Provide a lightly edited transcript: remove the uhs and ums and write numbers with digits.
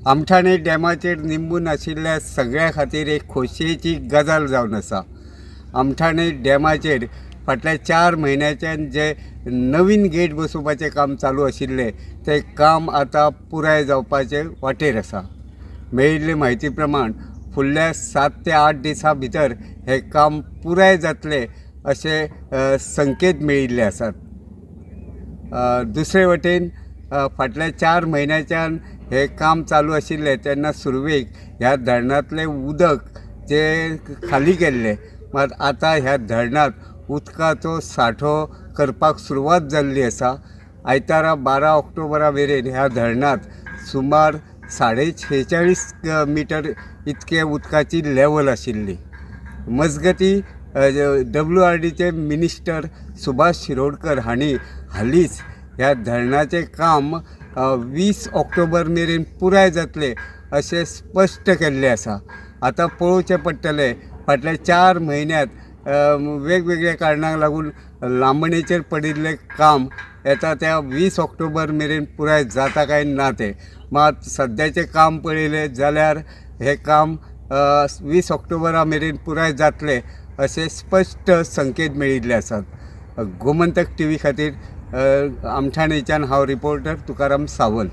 आमठाणे डॅमाचेर निंबून आशिल्ल्या सगळ्या खातीर एक खोशयेची गजाल जावन आसा। आमठाणे डॅमाचेर फाटल्या 4 म्हयन्याच्यान जे नवीन गेट बसोवपाचें काम चालू आशिल्लें तें काम आतां पुराय जावपाचे वाटेर आसा। मेळिल्ले म्हायती प्रमाण फुडल्या 7 ते 8 दिसां भितर हे काम पुराय जातले अशे संकेत मेळिल्ले आसात। दुसरे वटेन फाटल्या 4 म्हयन्याच्यान हे काम चालू आशिल्लें तेन्ना सुरवेक ह्या धरणांतलें उदक जे खाली केल्लें, मात आतां ह्या धरणांत उदकाचो सांठो करपाक सुरवात जाल्ली आसा। आयतारा 12 ऑक्टोबरा मेरेन ह्या धरणांत सुमार 46.5 मिटर इतके उदकाची लेवल आशिल्ली। मजगती WRDचे मिनिस्टर सुभाष शिरोडकर हांणी हालींच ह्या धरणाचें काम 20 ऑक्टोबर मेरेन पुराय जातले अशें स्पश्ट केल्लें आसा। आतां पळोवचें पडटलें फाटल्या 4 म्हयन्यांत वेगवेगळ्या कारणांक लागून लांबणेचेर पडिल्लें काम येता त्या 20 ऑक्टोबर मेरेन पुराय जाता काय ना तें, मात सद्याचें काम पळयलें जाल्यार हें काम 20 ऑक्टोबरा मेरेन पुराय जातलें अशे स्पश्ट संकेत मेळिल्ले आसात। गोमंतक TV खातीर आमठाणेच्यान हांव रिपोर्टर तुकाराम सावंत।